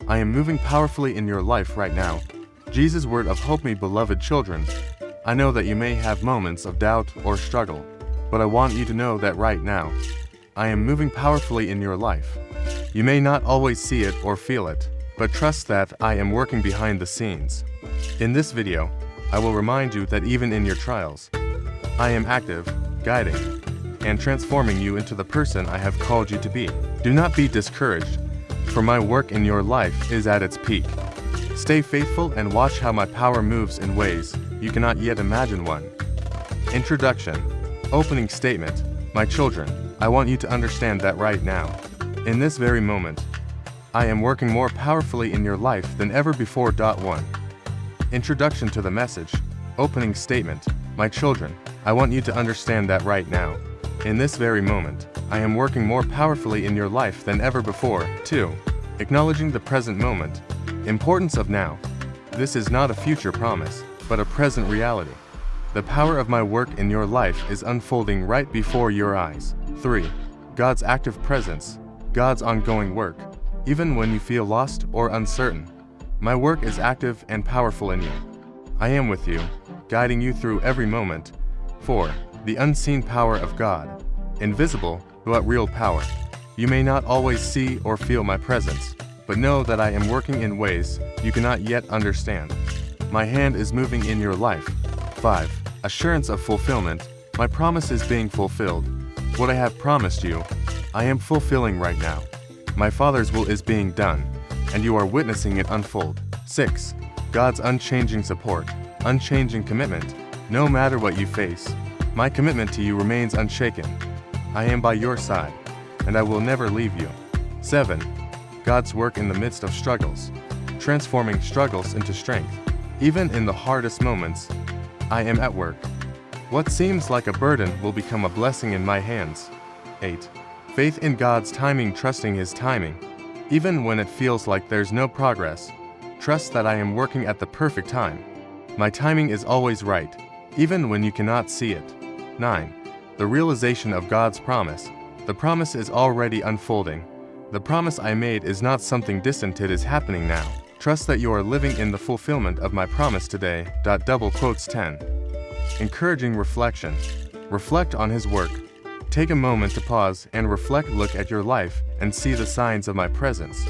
I am moving powerfully in your life right now. Jesus' word of hope, me beloved children. I know that you may have moments of doubt or struggle, but I want you to know that right now, I am moving powerfully in your life. You may not always see it or feel it, but trust that I am working behind the scenes. In this video, I will remind you that even in your trials, I am active, guiding, and transforming you into the person I have called you to be. Do not be discouraged, for my work in your life is at its peak. Stay faithful and watch how my power moves in ways you cannot yet imagine. Introduction. Opening statement. My children, I want you to understand that right now, in this very moment, I am working more powerfully in your life than ever before. 1. Introduction to the message. Opening statement. My children, I want you to understand that right now, in this very moment, I am working more powerfully in your life than ever before. 2. Acknowledging the present moment. Importance of now. This is not a future promise, but a present reality. The power of my work in your life is unfolding right before your eyes. 3. God's active presence. God's ongoing work. Even when you feel lost or uncertain, my work is active and powerful in you. I am with you, guiding you through every moment. 4. The unseen power of God. Invisible, but real power. You may not always see or feel my presence, but know that I am working in ways you cannot yet understand. My hand is moving in your life. 5. Assurance of fulfillment. My promise is being fulfilled. What I have promised you, I am fulfilling right now. My Father's will is being done, and you are witnessing it unfold. 6. God's unchanging support. Unchanging commitment. No matter what you face, my commitment to you remains unshaken. I am by your side, and I will never leave you. 7. God's work in the midst of struggles. Transforming struggles into strength. Even in the hardest moments, I am at work. What seems like a burden will become a blessing in my hands. 8. Faith in God's timing. Trusting His timing. Even when it feels like there's no progress, trust that I am working at the perfect time. My timing is always right, even when you cannot see it. 9. The realization of God's promise. The promise is already unfolding. The promise I made is not something distant, it is happening now. Trust that you are living in the fulfillment of my promise today. 10. Encouraging reflection. Reflect on His work. Take a moment to pause and reflect. Look at your life and see the signs of my presence.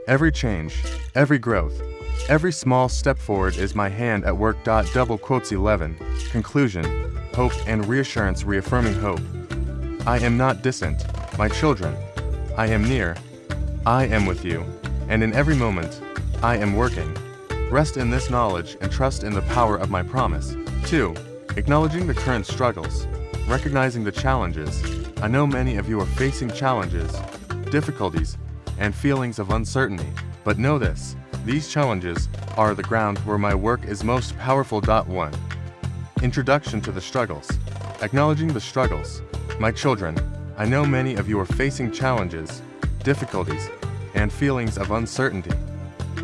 Every change, every growth, every small step forward is my hand at work. 11. Conclusion. Hope and reassurance. Reaffirming hope. I am not distant, my children. I am near. I am with you, and in every moment, I am working. Rest in this knowledge and trust in the power of my promise. 2. Acknowledging the current struggles. Recognizing the challenges. I know many of you are facing challenges, difficulties, and feelings of uncertainty, but know this, these challenges are the ground where my work is most powerful. 1. Introduction to the struggles. Acknowledging the struggles. My children, I know many of you are facing challenges, difficulties, and feelings of uncertainty,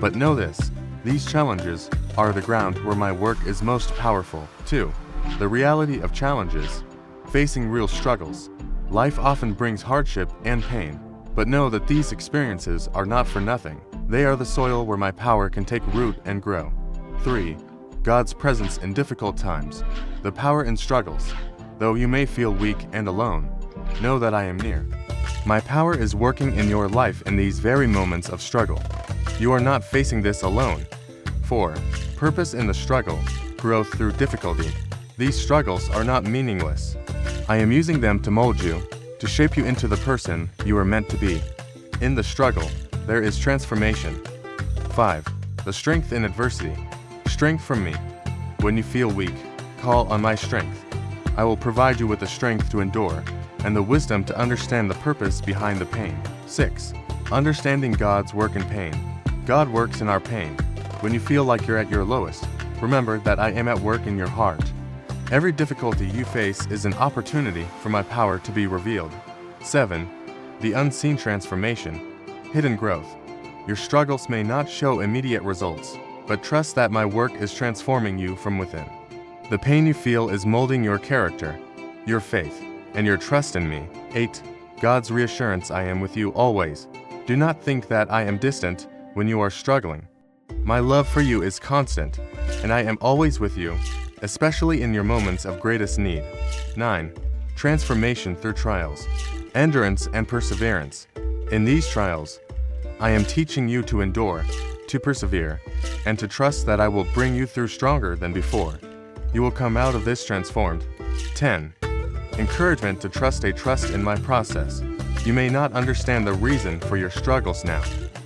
but know this, these challenges are the ground where my work is most powerful. 2. The reality of challenges. Facing real struggles. Life often brings hardship and pain, but know that these experiences are not for nothing. They are the soil where my power can take root and grow. 3. God's presence in difficult times. The power in struggles. Though you may feel weak and alone, know that I am near. My power is working in your life in these very moments of struggle. You are not facing this alone. 4. Purpose in the struggle. Growth through difficulty. These struggles are not meaningless. I am using them to mold you, to shape you into the person you are meant to be. In the struggle, there is transformation. 5. The strength in adversity. Strength from me. When you feel weak, call on my strength. I will provide you with the strength to endure, and the wisdom to understand the purpose behind the pain. 6. Understanding God's work in pain. God works in our pain. When you feel like you're at your lowest, remember that I am at work in your heart. Every difficulty you face is an opportunity for my power to be revealed. 7. The unseen transformation. Hidden growth. Your struggles may not show immediate results, but trust that my work is transforming you from within. The pain you feel is molding your character, your faith, and your trust in me. 8. God's reassurance. I am with you always. Do not think that I am distant when you are struggling. My love for you is constant, and I am always with you, especially in your moments of greatest need. 9. Transformation through trials. Endurance and perseverance. In these trials, I am teaching you to endure, to persevere, and to trust that I will bring you through stronger than before. You will come out of this transformed. 10. Encouragement to trust in my process. You may not understand the reason for your struggles now,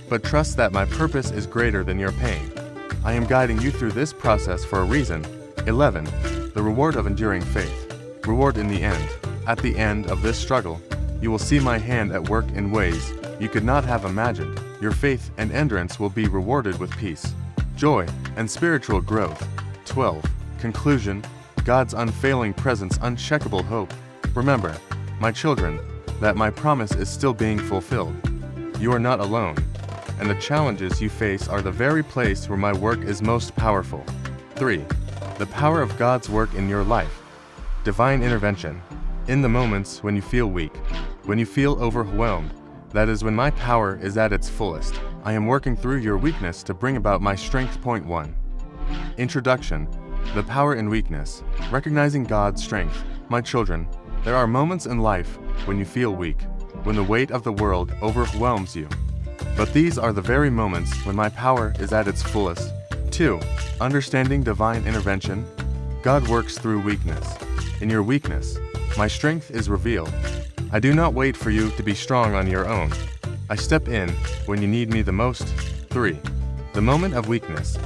but trust that my purpose is greater than your pain. I am guiding you through this process for a reason. 11. The reward of enduring faith. Reward in the end. At the end of this struggle, you will see my hand at work in ways you could not have imagined. Your faith and endurance will be rewarded with peace, joy, and spiritual growth. 12. Conclusion. God's unfailing presence, unshakable hope. Remember, my children, that my promise is still being fulfilled. You are not alone, and the challenges you face are the very place where my work is most powerful. 3. The power of God's work in your life. Divine intervention. In the moments when you feel weak, when you feel overwhelmed, that is when my power is at its fullest. I am working through your weakness to bring about my strength. Point 1. Introduction. The power in weakness. Recognizing God's strength. My children, there are moments in life when you feel weak, when the weight of the world overwhelms you. But these are the very moments when my power is at its fullest. 2. Understanding divine intervention. God works through weakness. In your weakness, my strength is revealed. I do not wait for you to be strong on your own. I step in when you need me the most. 3. The moment of weakness.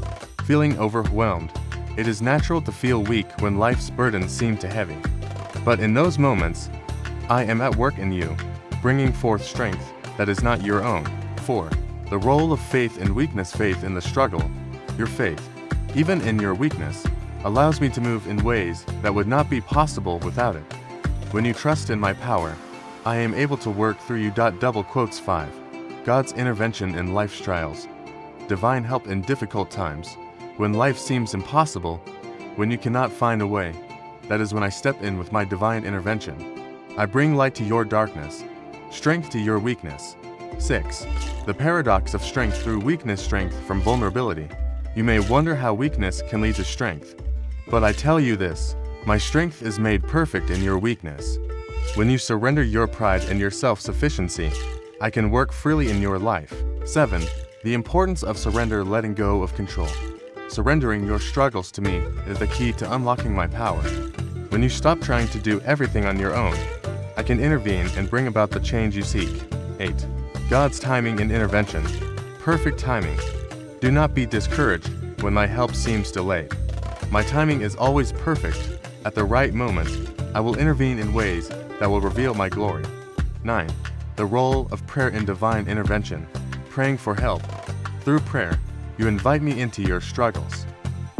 Feeling overwhelmed. It is natural to feel weak when life's burdens seem too heavy. But in those moments, I am at work in you, bringing forth strength that is not your own. 4. The role of faith in weakness. Faith in the struggle. Your faith, even in your weakness, allows me to move in ways that would not be possible without it. When you trust in my power, I am able to work through you. 5. God's intervention in life's trials. Divine help in difficult times. When life seems impossible, when you cannot find a way, that is when I step in with my divine intervention. I bring light to your darkness, strength to your weakness. 6. The paradox of strength through weakness. Strength from vulnerability. You may wonder how weakness can lead to strength. But I tell you this, my strength is made perfect in your weakness. When you surrender your pride and your self-sufficiency, I can work freely in your life. 7. The importance of surrender. Letting go of control. Surrendering your struggles to me is the key to unlocking my power. When you stop trying to do everything on your own, I can intervene and bring about the change you seek. 8. God's timing and intervention. Perfect timing. Do not be discouraged when my help seems delayed. My timing is always perfect. At the right moment, I will intervene in ways that will reveal my glory. 9. The role of prayer in divine intervention. Praying for help. Through prayer, you invite me into your struggles.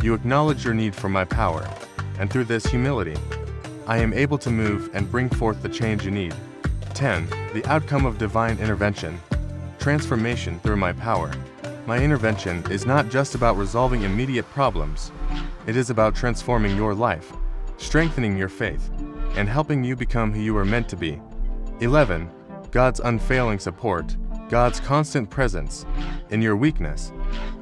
You acknowledge your need for my power, and through this humility, I am able to move and bring forth the change you need. 10. The outcome of divine intervention. Transformation through my power. My intervention is not just about resolving immediate problems. It is about transforming your life, strengthening your faith, and helping you become who you are meant to be. 11. God's unfailing support. God's constant presence. In your weakness,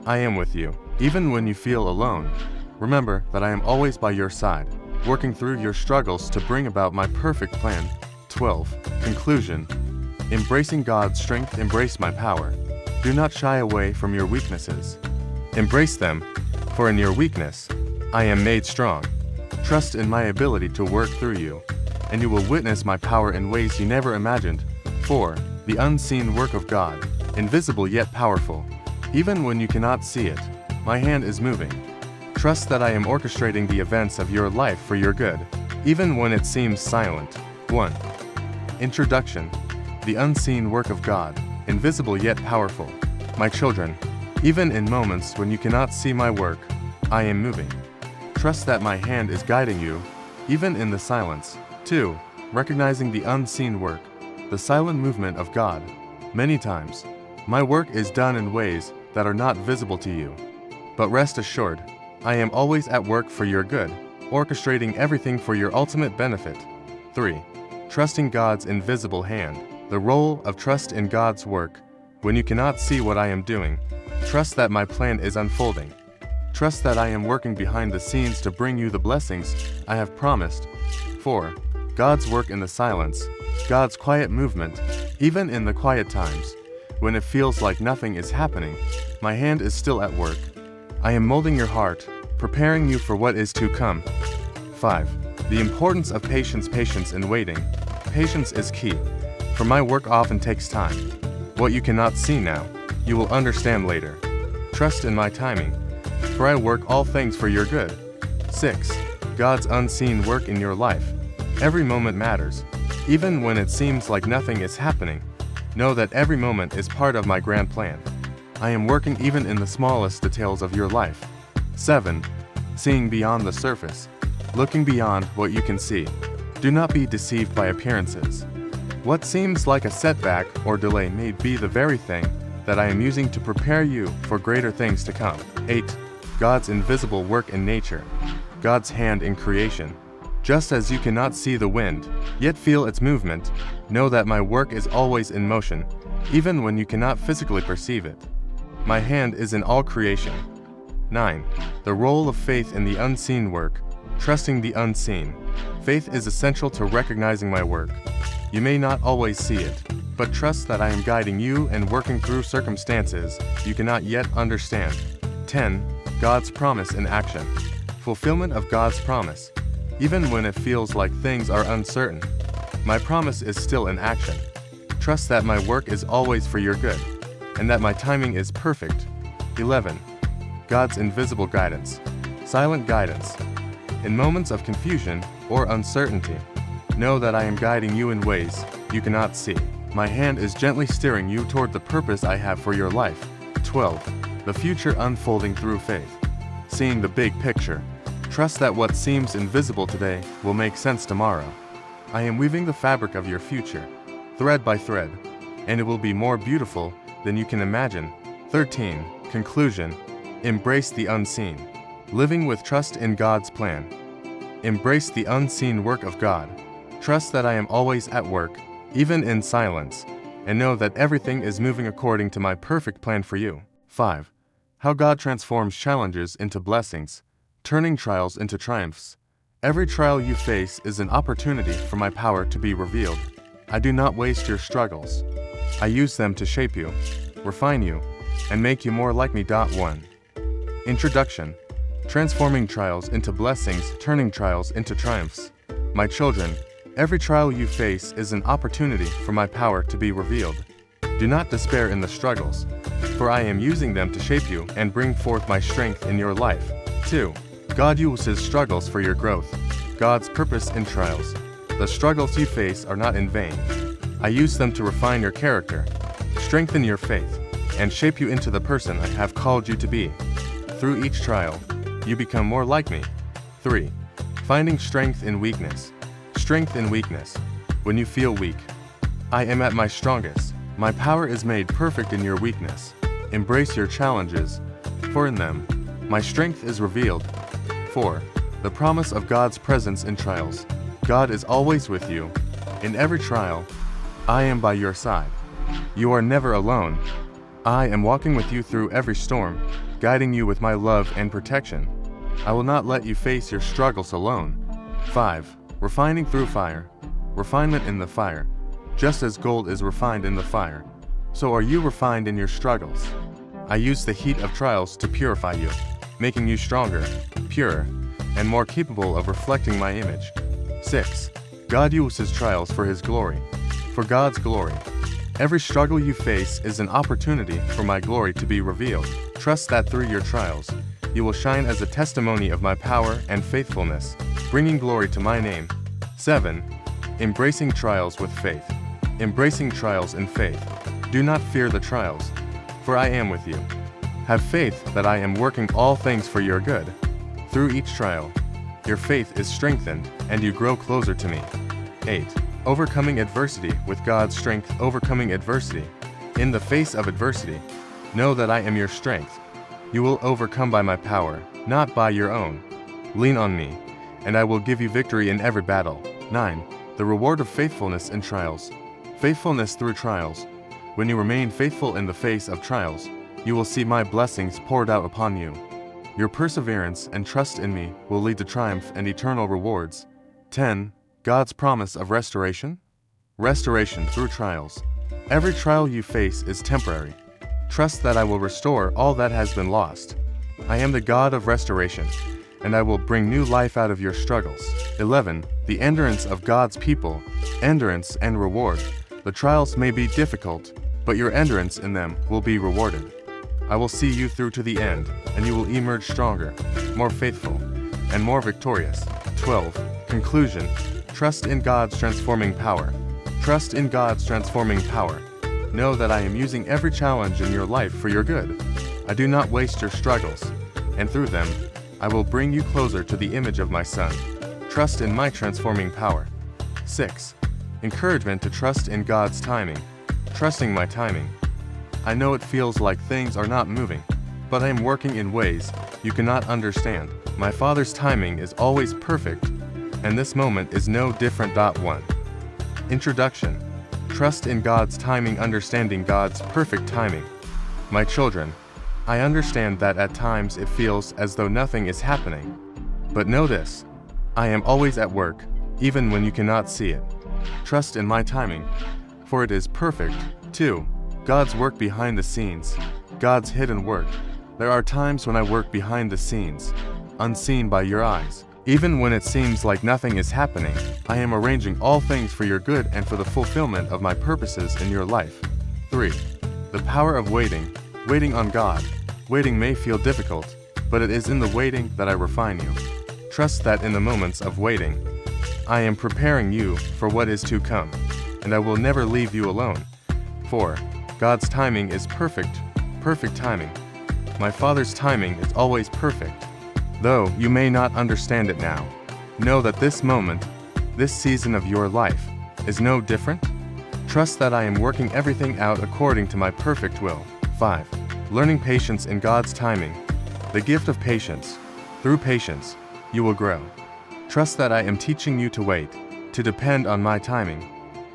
I am with you. Even when you feel alone, remember that I am always by your side, working through your struggles to bring about my perfect plan. 12. Conclusion. Embracing God's strength. Embrace my power. Do not shy away from your weaknesses. Embrace them, for in your weakness, I am made strong. Trust in my ability to work through you, and you will witness my power in ways you never imagined. 4. The unseen work of God. Invisible yet powerful. Even when you cannot see it, my hand is moving. Trust that I am orchestrating the events of your life for your good, even when it seems silent. 1. Introduction. The unseen work of God. Invisible yet powerful. My children, even in moments when you cannot see my work, I am moving. Trust that my hand is guiding you, even in the silence. 2. Recognizing the unseen work. The silent movement of God. Many times, my work is done in ways that are not visible to you. But rest assured, I am always at work for your good, orchestrating everything for your ultimate benefit. 3. Trusting God's invisible hand. The role of trust in God's work. When you cannot see what I am doing, Trust that my plan is unfolding. Trust that I am working behind the scenes to bring you the blessings I have promised. 4. God's work in the silence. God's quiet movement, even in the quiet times. When it feels like nothing is happening, my hand is still at work. I am molding your heart, preparing you for what is to come. 5. The importance of patience. Patience in waiting. Patience is key, for my work often takes time. What you cannot see now, you will understand later. Trust in my timing, for I work all things for your good. 6. God's unseen work in your life. Every moment matters, even when it seems like nothing is happening. Know that every moment is part of my grand plan. I am working even in the smallest details of your life. 7. Seeing beyond the surface. Looking beyond what you can see. Do not be deceived by appearances. What seems like a setback or delay may be the very thing that I am using to prepare you for greater things to come. 8. God's invisible work in nature. God's hand in creation. Just as you cannot see the wind, yet feel its movement, know that my work is always in motion, even when you cannot physically perceive it. My hand is in all creation. 9. The role of faith in the unseen work. Trusting the unseen. Faith is essential to recognizing my work. You may not always see it, but trust that I am guiding you and working through circumstances you cannot yet understand. 10. God's promise in action. Fulfillment of God's promise. Even when it feels like things are uncertain, my promise is still in action. Trust that my work is always for your good, and that my timing is perfect. 11. God's invisible guidance. Silent guidance. In moments of confusion or uncertainty, know that I am guiding you in ways you cannot see. My hand is gently steering you toward the purpose I have for your life. 12. The future unfolding through faith. Seeing the big picture. Trust that what seems invisible today will make sense tomorrow. I am weaving the fabric of your future, thread by thread, and it will be more beautiful than you can imagine. 13. Conclusion. Embrace the unseen. Living with trust in God's plan. Embrace the unseen work of God. Trust that I am always at work, even in silence, and know that everything is moving according to my perfect plan for you. 5. How God transforms challenges into blessings. Turning trials into triumphs. Every trial you face is an opportunity for my power to be revealed. I do not waste your struggles. I use them to shape you, refine you, and make you more like me. 1. Introduction. Transforming trials into blessings, turning trials into triumphs. My children, every trial you face is an opportunity for my power to be revealed. Do not despair in the struggles, for I am using them to shape you and bring forth my strength in your life. 2. God uses struggles for your growth. God's purpose in trials. The struggles you face are not in vain. I use them to refine your character, strengthen your faith, and shape you into the person I have called you to be. Through each trial, you become more like me. 3. Finding strength in weakness. Strength in weakness. When you feel weak, I am at my strongest. My power is made perfect in your weakness. Embrace your challenges, for in them, my strength is revealed. 4. The promise of God's presence in trials. God is always with you. In every trial, I am by your side. You are never alone. I am walking with you through every storm, guiding you with my love and protection. I will not let you face your struggles alone. 5. Refining through fire. Refinement in the fire. Just as gold is refined in the fire, so are you refined in your struggles. I use the heat of trials to purify you, making you stronger, purer, and more capable of reflecting my image. 6. God uses trials for His glory. For God's glory. Every struggle you face is an opportunity for my glory to be revealed. Trust that through your trials, you will shine as a testimony of my power and faithfulness, bringing glory to my name. 7. Embracing trials with faith. Embracing trials in faith. Do not fear the trials, for I am with you. Have faith that I am working all things for your good. Through each trial, your faith is strengthened and you grow closer to me. 8. Overcoming adversity with God's strength. Overcoming adversity. In the face of adversity, know that I am your strength. You will overcome by my power, not by your own. Lean on me, and I will give you victory in every battle. 9. The reward of faithfulness in trials. Faithfulness through trials. When you remain faithful in the face of trials, you will see my blessings poured out upon you. Your perseverance and trust in me will lead to triumph and eternal rewards. 10. God's promise of restoration. Restoration through trials. Every trial you face is temporary. Trust that I will restore all that has been lost. I am the God of restoration, and I will bring new life out of your struggles. 11. The endurance of God's people. Endurance and reward. The trials may be difficult, but your endurance in them will be rewarded. I will see you through to the end, and you will emerge stronger, more faithful, and more victorious. 12. Conclusion. Trust in God's transforming power. Trust in God's transforming power. Know that I am using every challenge in your life for your good. I do not waste your struggles, and through them, I will bring you closer to the image of my Son. Trust in my transforming power. 6. Encouragement to trust in God's timing. Trusting my timing. I know it feels like things are not moving, but I am working in ways you cannot understand. My Father's timing is always perfect, and this moment is no different. 1. Introduction. Trust in God's timing. Understanding God's perfect timing. My children, I understand that at times it feels as though nothing is happening. But know this, I am always at work, even when you cannot see it. Trust in my timing, for it is perfect. 2. God's work behind the scenes. God's hidden work. There are times when I work behind the scenes, unseen by your eyes. Even when it seems like nothing is happening, I am arranging all things for your good and for the fulfillment of my purposes in your life. 3. The power of waiting. Waiting on God. Waiting may feel difficult, but it is in the waiting that I refine you. Trust that in the moments of waiting, I am preparing you for what is to come, and I will never leave you alone. 4. God's timing is perfect. Perfect timing. My Father's timing is always perfect. Though you may not understand it now, know that this moment, this season of your life, is no different. Trust that I am working everything out according to my perfect will. 5. Learning patience in God's timing. The gift of patience. Through patience, you will grow. Trust that I am teaching you to wait, to depend on my timing,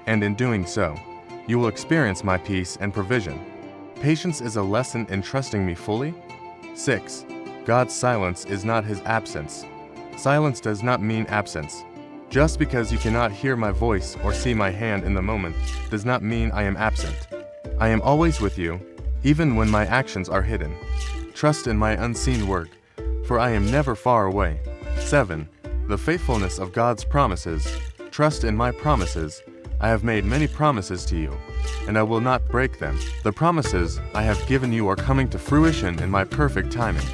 and in doing so, you will experience my peace and provision. Patience is a lesson in trusting me fully. 6. God's silence is not his absence. Silence does not mean absence. Just because you cannot hear my voice or see my hand in the moment does not mean I am absent. I am always with you, even when my actions are hidden. Trust in my unseen work, for I am never far away. 7. The faithfulness of God's promises. Trust in my promises. I have made many promises to you, and I will not break them. The promises I have given you are coming to fruition in my perfect timing.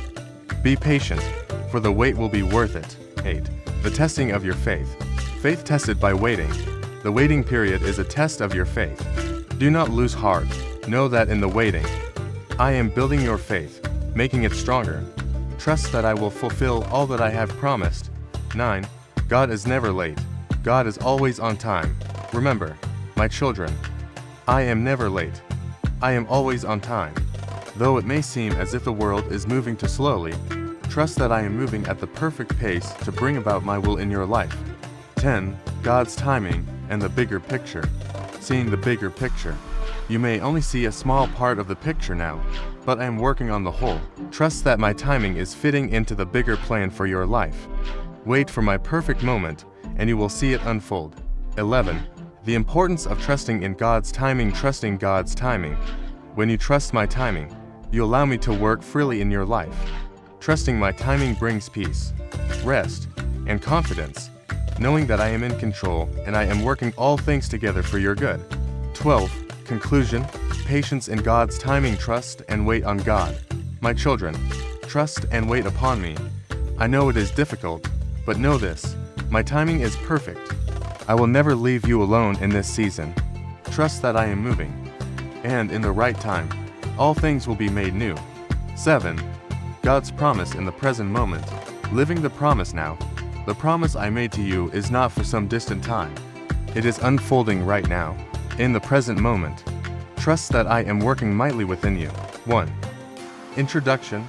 Be patient, for the wait will be worth it. 8. The testing of your faith. Faith tested by waiting. The waiting period is a test of your faith. Do not lose heart. Know that in the waiting, I am building your faith, making it stronger. Trust that I will fulfill all that I have promised. 9. God is never late. God is always on time. Remember, my children, I am never late. I am always on time. Though it may seem as if the world is moving too slowly, trust that I am moving at the perfect pace to bring about my will in your life. 10. God's timing and the bigger picture. Seeing the bigger picture. You may only see a small part of the picture now, but I am working on the whole. Trust that my timing is fitting into the bigger plan for your life. Wait for my perfect moment, and you will see it unfold. 11. The importance of trusting in God's timing. Trusting God's timing. When you trust my timing, you allow me to work freely in your life. Trusting my timing brings peace, rest, and confidence, knowing that I am in control and I am working all things together for your good. 12. Conclusion. Patience in God's timing. Trust and wait on God. My children, trust and wait upon me. I know it is difficult, but know this, my timing is perfect. I will never leave you alone in this season. Trust that I am moving, and in the right time, all things will be made new. 7. God's promise in the present moment. Living the promise now. The promise I made to you is not for some distant time. It is unfolding right now, in the present moment. Trust that I am working mightily within you. 1. Introduction.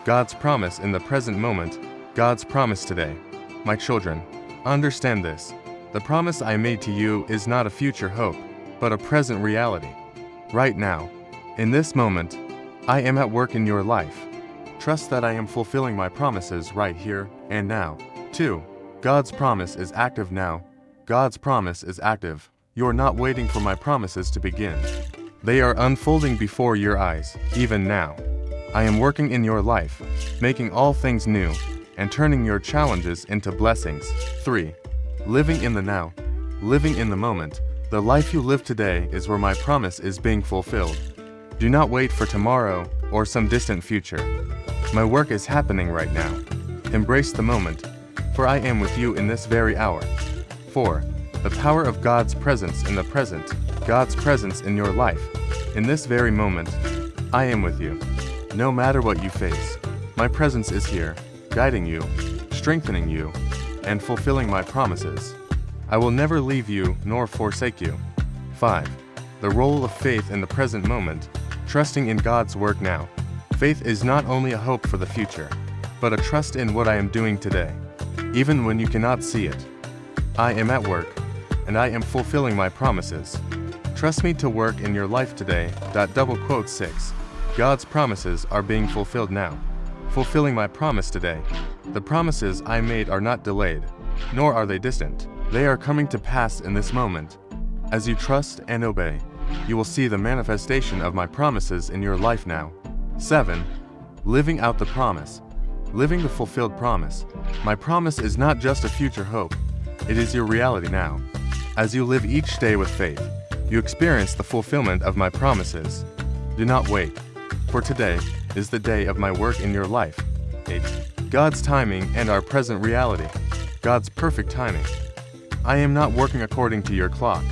God's promise in the present moment. God's promise today. My children, understand this. The promise I made to you is not a future hope, but a present reality. Right now, in this moment, I am at work in your life. Trust that I am fulfilling my promises right here and now. 2. God's promise is active now. God's promise is active. You're not waiting for my promises to begin. They are unfolding before your eyes, even now. I am working in your life, making all things new, and turning your challenges into blessings. 3. Living in the now. Living in the moment. The life you live today is where my promise is being fulfilled. Do not wait for tomorrow or some distant future. My work is happening right now. Embrace the moment, for I am with you in this very hour. 4. The power of God's presence in the present. God's presence in your life. In this very moment, I am with you. No matter what you face, my presence is here, guiding you, strengthening you, and fulfilling my promises. I will never leave you nor forsake you. 5. The role of faith in the present moment, trusting in God's work now. Faith is not only a hope for the future, but a trust in what I am doing today, even when you cannot see it. I am at work, and I am fulfilling my promises. Trust me to work in your life today. 6. God's promises are being fulfilled now. Fulfilling my promise today. The promises I made are not delayed, nor are they distant. They are coming to pass in this moment. As you trust and obey, you will see the manifestation of my promises in your life now. 7. Living out the promise. Living the fulfilled promise. My promise is not just a future hope. It is your reality now. As you live each day with faith, you experience the fulfillment of my promises. Do not wait, for today is the day of my work in your life. 8. God's timing and our present reality. God's perfect timing. I am not working according to your clock,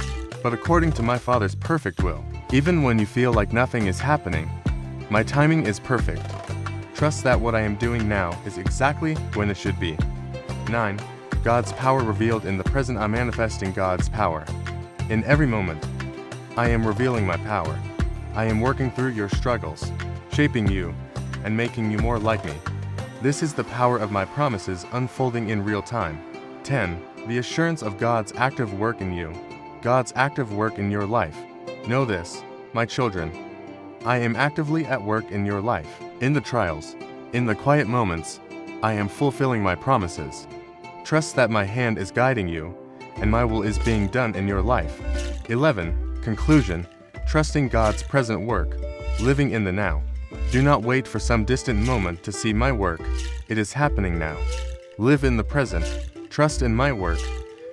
but according to my Father's perfect will. Even when you feel like nothing is happening, my timing is perfect. Trust that what I am doing now is exactly when it should be. 9. God's power revealed in the present. I'm manifesting God's power. In every moment, I am revealing my power. I am working through your struggles, shaping you, and making you more like me. This is the power of my promises unfolding in real time. 10. The assurance of God's active work in you. God's active work in your life. Know this, my children. I am actively at work in your life. In the trials, in the quiet moments, I am fulfilling my promises. Trust that my hand is guiding you, and my will is being done in your life. 11. Conclusion. Trusting God's present work. Living in the now. Do not wait for some distant moment to see my work. It is happening now. Live in the present. Trust in my work,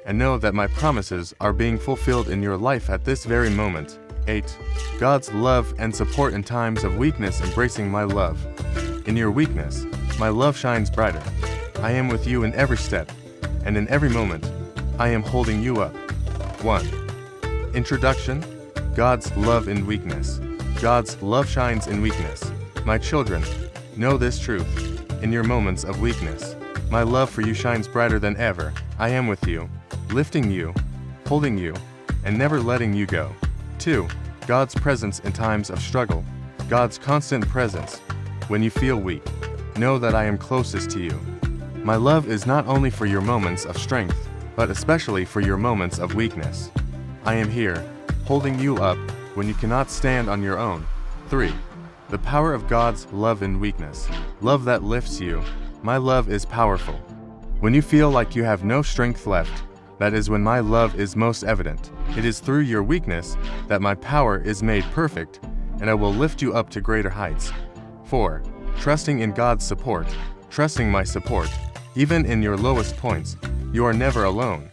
and know that my promises are being fulfilled in your life at this very moment. 8. God's love and support in times of weakness. Embracing my love. In your weakness, my love shines brighter. I am with you in every step, and in every moment, I am holding you up. 1. Introduction. God's love in weakness. God's love shines in weakness. My children, know this truth. In your moments of weakness, my love for you shines brighter than ever. I am with you, lifting you, holding you, and never letting you go. 2. God's presence in times of struggle. God's constant presence. When you feel weak, know that I am closest to you. My love is not only for your moments of strength, but especially for your moments of weakness. I am here, holding you up when you cannot stand on your own. 3. The power of God's love in weakness. Love that lifts you. My love is powerful. When you feel like you have no strength left, that is when my love is most evident. It is through your weakness that my power is made perfect, and I will lift you up to greater heights. 4. Trusting in God's support. Trusting my support. Even in your lowest points, you are never alone.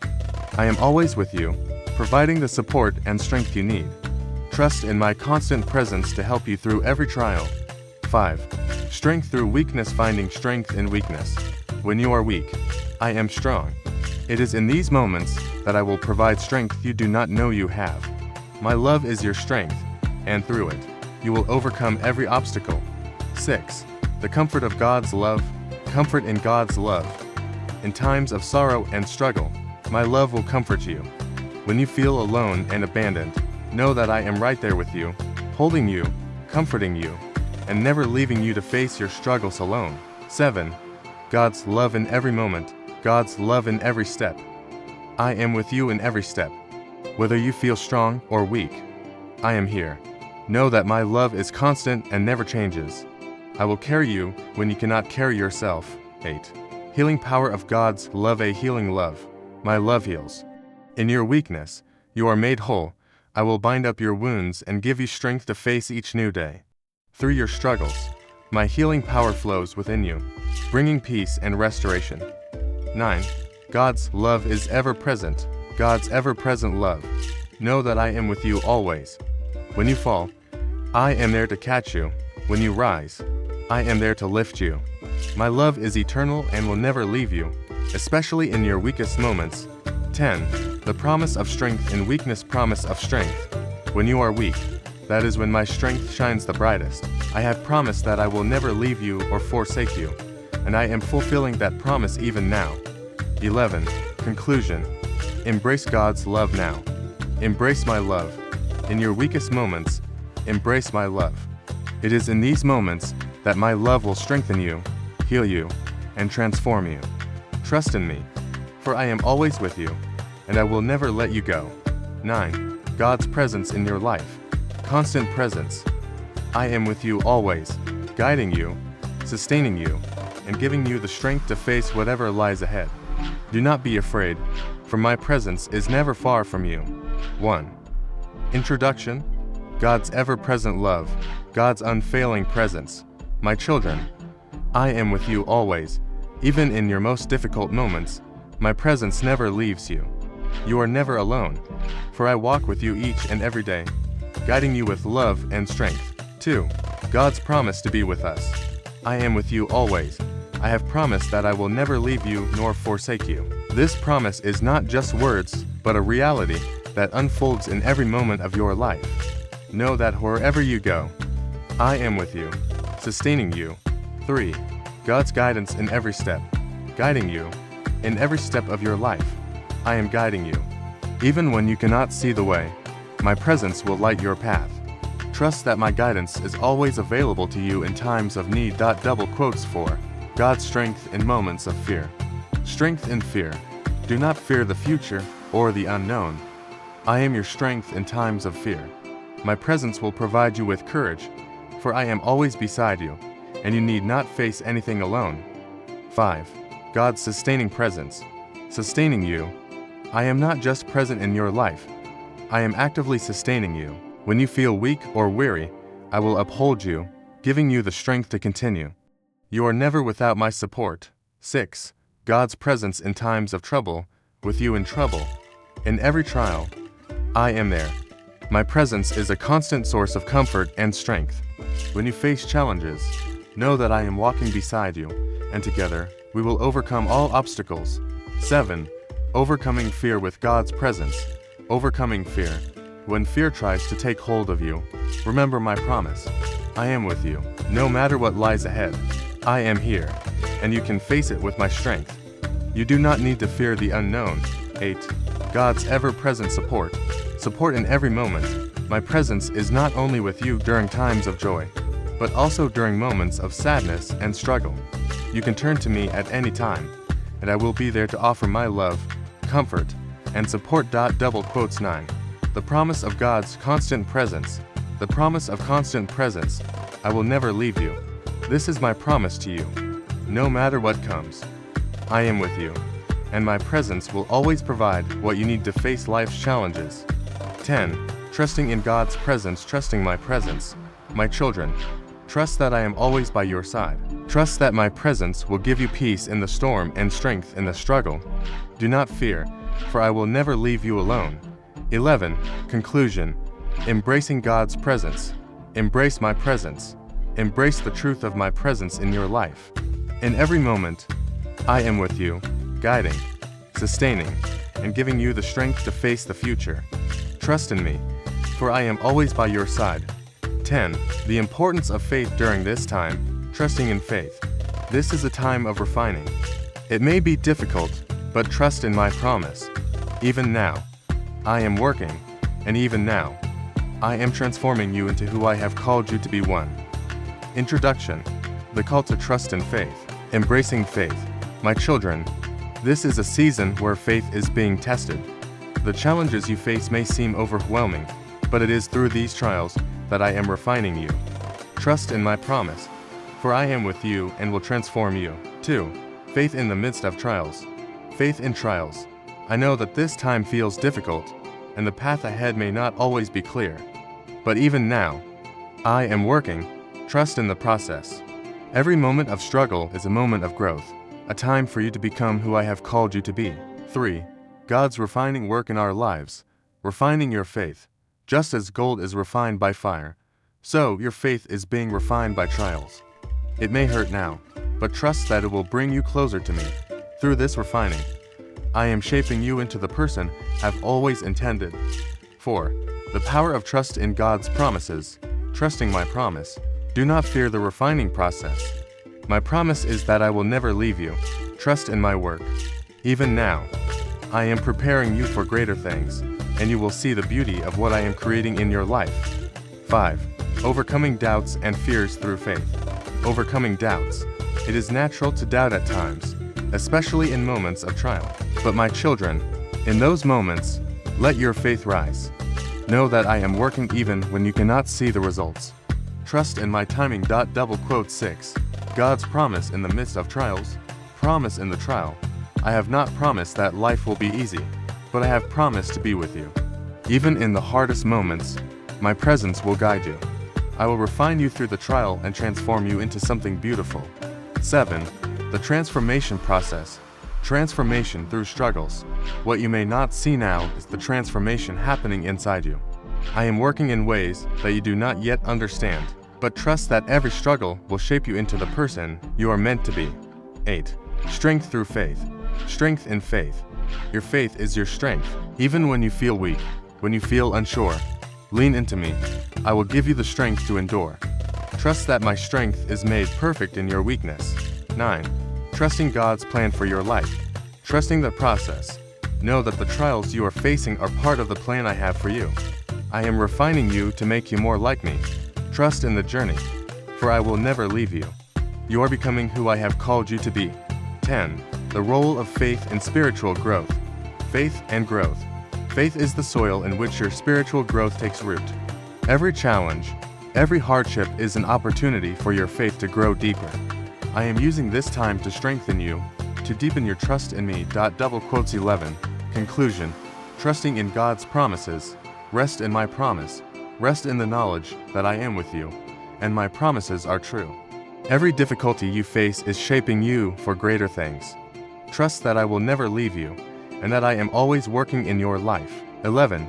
I am always with you, providing the support and strength you need. Trust in my constant presence to help you through every trial. 5. Strength through weakness. Finding strength in weakness. When you are weak, I am strong. It is in these moments that I will provide strength you do not know you have. My love is your strength, and through it, you will overcome every obstacle. 6. The comfort of God's love. Comfort in God's love. In times of sorrow and struggle, my love will comfort you. When you feel alone and abandoned, know that I am right there with you, holding you, comforting you, and never leaving you to face your struggles alone. 7. God's love in every moment. God's love in every step. I am with you in every step. Whether you feel strong or weak, I am here. Know that my love is constant and never changes. I will carry you when you cannot carry yourself. 8. Healing power of God's love. A healing love. My love heals. In your weakness, you are made whole. I will bind up your wounds and give you strength to face each new day. Through your struggles, my healing power flows within you, bringing peace and restoration. 9. God's love is ever present. God's ever-present love. Know that I am with you always. When you fall, I am there to catch you. When you rise, I am there to lift you. My love is eternal and will never leave you, especially in your weakest moments. 10. The promise of strength in weakness. Promise of strength. When you are weak, that is when my strength shines the brightest. I have promised that I will never leave you or forsake you, and I am fulfilling that promise even now. 11. Conclusion. Embrace God's love now. Embrace my love. In your weakest moments, embrace my love. It is in these moments that my love will strengthen you, heal you, and transform you. Trust in me, for I am always with you, and I will never let you go. 9. God's presence in your life. Constant presence. I am with you always, guiding you, sustaining you, and giving you the strength to face whatever lies ahead. Do not be afraid, for my presence is never far from you. 1. Introduction. God's ever-present love. God's unfailing presence. My children, I am with you always, even in your most difficult moments. My presence never leaves you. You are never alone, for I walk with you each and every day, guiding you with love and strength. 2. God's promise to be with us. I am with you always. I have promised that I will never leave you nor forsake you. This promise is not just words, but a reality that unfolds in every moment of your life. Know that wherever you go, I am with you, sustaining you. 3. God's guidance in every step. Guiding you in every step of your life. I am guiding you. Even when you cannot see the way, my presence will light your path. Trust that my guidance is always available to you in times of need. Double quotes for God's strength in moments of fear. Strength in fear. Do not fear the future or the unknown. I am your strength in times of fear. My presence will provide you with courage, for I am always beside you, and you need not face anything alone. 5. God's sustaining presence. Sustaining you. I am not just present in your life. I am actively sustaining you. When you feel weak or weary, I will uphold you, giving you the strength to continue. You are never without my support. 6. God's presence in times of trouble. With you in trouble. In every trial, I am there. My presence is a constant source of comfort and strength. When you face challenges, know that I am walking beside you, and together, we will overcome all obstacles. 7. Overcoming fear with God's presence. Overcoming fear. When fear tries to take hold of you, remember my promise. I am with you. No matter what lies ahead, I am here, and you can face it with my strength. You do not need to fear the unknown. 8. God's ever-present support. Support in every moment. My presence is not only with you during times of joy, but also during moments of sadness and struggle. You can turn to me at any time, and I will be there to offer my love, comfort, and support. Double quotes 9. The promise of God's constant presence. The promise of constant presence. I will never leave you. This is my promise to you. No matter what comes, I am with you, and my presence will always provide what you need to face life's challenges. 10. Trusting in God's presence. Trusting my presence. My children, trust that I am always by your side. Trust that my presence will give you peace in the storm and strength in the struggle. Do not fear, for I will never leave you alone. 11. Conclusion. Embracing God's presence. Embrace my presence. Embrace the truth of my presence in your life. In every moment, I am with you, guiding, sustaining, and giving you the strength to face the future. Trust in me, for I am always by your side. 10. The importance of faith during this time. Trusting in faith. This is a time of refining. It may be difficult, but trust in my promise. Even now, I am working, and even now, I am transforming you into who I have called you to be. 1. Introduction. The call to trust in faith. Embracing faith. My children, this is a season where faith is being tested. The challenges you face may seem overwhelming, but it is through these trials that I am refining you. Trust in my promise, for I am with you and will transform you. 2. Faith in the midst of trials. Faith in trials. I know that this time feels difficult, and the path ahead may not always be clear. But even now, I am working. Trust in the process. Every moment of struggle is a moment of growth, a time for you to become who I have called you to be. 3. God's refining work in our lives. Refining your faith. Just as gold is refined by fire, so your faith is being refined by trials. It may hurt now, but trust that it will bring you closer to me. Through this refining, I am shaping you into the person I've always intended. 4. The power of trust in God's promises. Trusting my promise. Do not fear the refining process. My promise is that I will never leave you. Trust in my work. Even now, I am preparing you for greater things, and you will see the beauty of what I am creating in your life. 5. Overcoming doubts and fears through faith. Overcoming doubts. It is natural to doubt at times, especially in moments of trial. But my children, in those moments, let your faith rise. Know that I am working even when you cannot see the results. Trust in my timing. 6. God's promise in the midst of trials. Promise in the trial. I have not promised that life will be easy, but I have promised to be with you. Even in the hardest moments, my presence will guide you. I will refine you through the trial and transform you into something beautiful. 7. The transformation process. Transformation through struggles. What you may not see now is the transformation happening inside you. I am working in ways that you do not yet understand, but trust that every struggle will shape you into the person you are meant to be. 8. Strength through faith. Strength in faith. Your faith is your strength. Even when you feel weak, when you feel unsure, lean into me. I will give you the strength to endure. Trust that my strength is made perfect in your weakness. 9. Trusting God's plan for your life. Trusting the process. Know that the trials you are facing are part of the plan I have for you. I am refining you to make you more like me. Trust in the journey, for I will never leave you. You are becoming who I have called you to be. 10. The role of faith in spiritual growth. Faith and growth. Faith is the soil in which your spiritual growth takes root. Every challenge, every hardship is an opportunity for your faith to grow deeper. I am using this time to strengthen you, to deepen your trust in me. 11. Conclusion. Trusting in God's promises. Rest in my promise. Rest in the knowledge that I am with you, and my promises are true. Every difficulty you face is shaping you for greater things. Trust that I will never leave you, and that I am always working in your life. 11.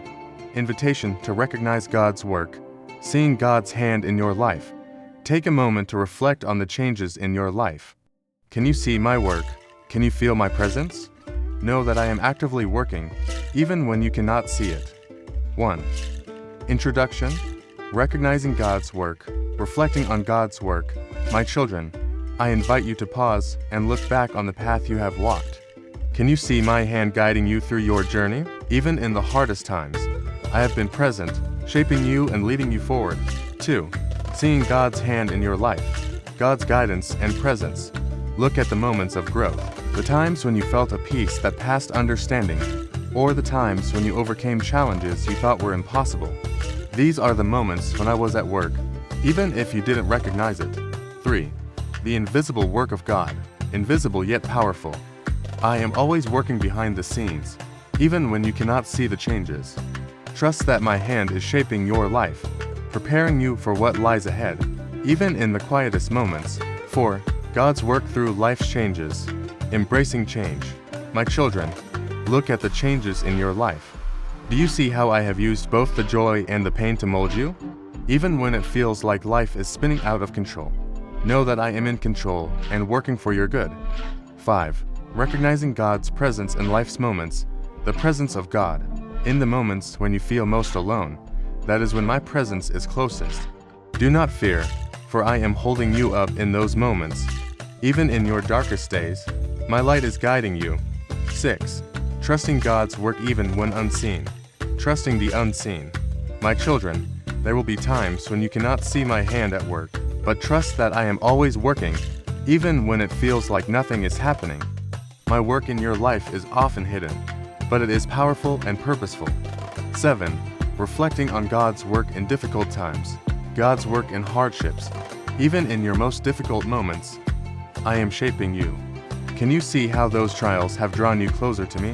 Invitation to recognize God's work. Seeing God's hand in your life. Take a moment to reflect on the changes in your life. Can you see my work? Can you feel my presence? Know that I am actively working, even when you cannot see it. 1. Introduction. Recognizing God's work. Reflecting on God's work. My children, I invite you to pause and look back on the path you have walked. Can you see my hand guiding you through your journey? Even in the hardest times, I have been present, shaping you and leading you forward. 2. Seeing God's hand in your life. God's guidance and presence. Look at the moments of growth. The times when you felt a peace that passed understanding, or the times when you overcame challenges you thought were impossible. These are the moments when I was at work, even if you didn't recognize it. 3. The invisible work of God. Invisible yet powerful. I am always working behind the scenes, even when you cannot see the changes. Trust that my hand is shaping your life, preparing you for what lies ahead, even in the quietest moments. 4. God's work through life's changes. Embracing change. My children, look at the changes in your life. Do you see how I have used both the joy and the pain to mold you? Even when it feels like life is spinning out of control, know that I am in control and working for your good. 5. Recognizing God's presence in life's moments. The presence of God. In the moments when you feel most alone, that is when my presence is closest. Do not fear, for I am holding you up in those moments. Even in your darkest days, my light is guiding you. 6. Trusting God's work even when unseen. Trusting the unseen. My children, there will be times when you cannot see my hand at work, but trust that I am always working, even when it feels like nothing is happening. My work in your life is often hidden, but it is powerful and purposeful. 7. Reflecting on God's work in difficult times. God's work in hardships. Even in your most difficult moments, I am shaping you. Can you see how those trials have drawn you closer to me?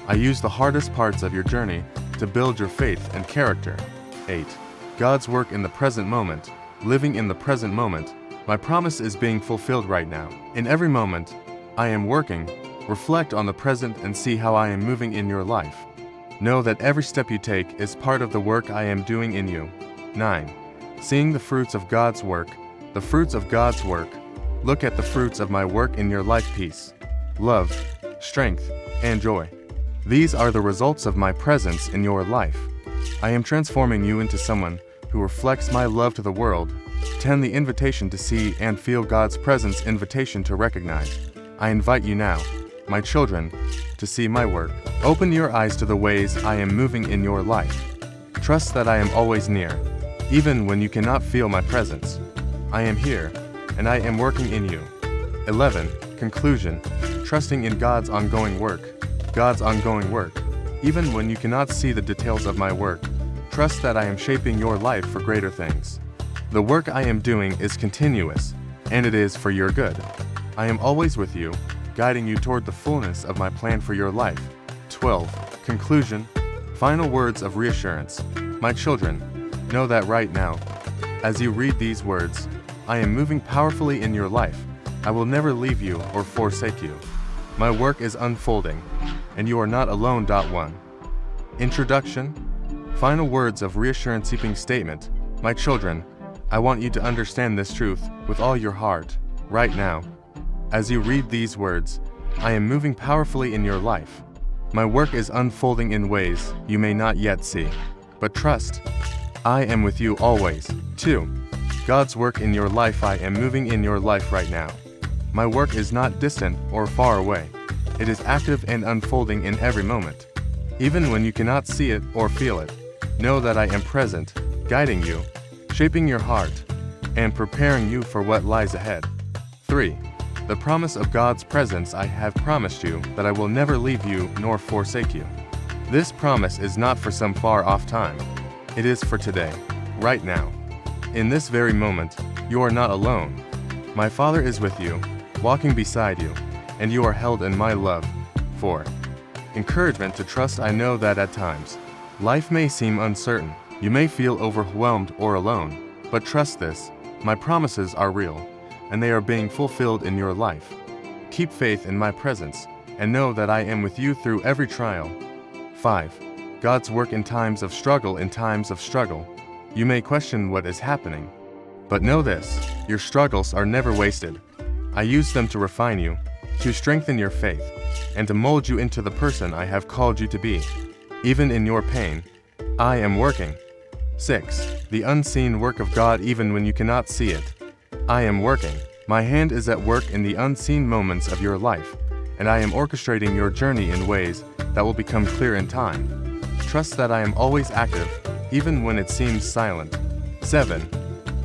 I use the hardest parts of your journey to build your faith and character. 8. God's work in the present moment. Living in the present moment. My promise is being fulfilled right now. In every moment, I am working. Reflect on the present and see how I am moving in your life. Know that every step you take is part of the work I am doing in you. 9. Seeing the fruits of God's work. The fruits of God's work. Look at the fruits of my work in your life: peace, love, strength, and joy. These are the results of my presence in your life. I am transforming you into someone who reflects my love to the world. 10. The invitation to see and feel God's presence. Invitation to recognize. I invite you now, my children, to see my work. Open your eyes to the ways I am moving in your life. Trust that I am always near, even when you cannot feel my presence. I am here, and I am working in you. 11. Conclusion. Trusting in God's ongoing work. God's ongoing work. Even when you cannot see the details of my work, trust that I am shaping your life for greater things. The work I am doing is continuous, and it is for your good. I am always with you, guiding you toward the fullness of my plan for your life. 12. Conclusion. Final words of reassurance. My children, know that right now, as you read these words, I am moving powerfully in your life. I will never leave you or forsake you. My work is unfolding, and you are not alone. 1. Introduction. Final words of reassurance. Sweeping statement. My children, I want you to understand this truth with all your heart, right now. As you read these words, I am moving powerfully in your life. My work is unfolding in ways you may not yet see. But trust, I am with you always. 2. God's work in your life. I am moving in your life right now. My work is not distant or far away. It is active and unfolding in every moment. Even when you cannot see it or feel it, know that I am present, guiding you, shaping your heart, and preparing you for what lies ahead. 3. The promise of God's presence. I have promised you that I will never leave you nor forsake you. This promise is not for some far-off time. It is for today, right now. In this very moment, you are not alone. My Father is with you, walking beside you, and you are held in my love. 4. Encouragement to trust. I know that at times, life may seem uncertain. You may feel overwhelmed or alone, but trust this, my promises are real, and they are being fulfilled in your life. Keep faith in my presence, and know that I am with you through every trial. 5. God's work in times of struggle. In times of struggle, you may question what is happening, but know this, your struggles are never wasted. I use them to refine you, to strengthen your faith, and to mold you into the person I have called you to be. Even in your pain, I am working. 6. The unseen work of God. Even when you cannot see it, I am working. My hand is at work in the unseen moments of your life, and I am orchestrating your journey in ways that will become clear in time. Trust that I am always active, even when it seems silent. 7.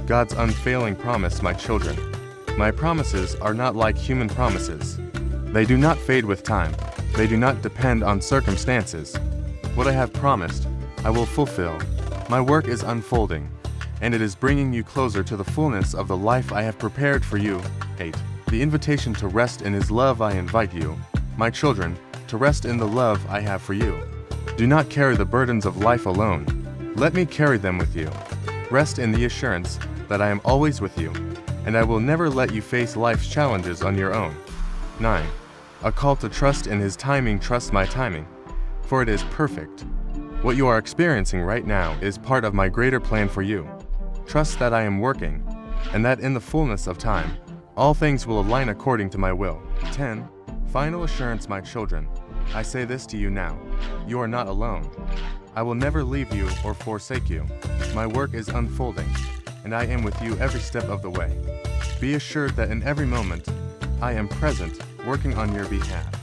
God's unfailing promise. My children, my promises are not like human promises. They do not fade with time. They do not depend on circumstances. What I have promised, I will fulfill. My work is unfolding, and it is bringing you closer to the fullness of the life I have prepared for you. 8. The invitation to rest in His love. I invite you, my children, to rest in the love I have for you. Do not carry the burdens of life alone. Let me carry them with you. Rest in the assurance that I am always with you, and I will never let you face life's challenges on your own. 9. A call to trust in His timing. Trust my timing, for it is perfect. What you are experiencing right now is part of my greater plan for you. Trust that I am working, and that in the fullness of time, all things will align according to my will. 10. Final assurance. My children, I say this to you now, you are not alone. I will never leave you or forsake you. My work is unfolding, and I am with you every step of the way. Be assured that in every moment, I am present, working on your behalf.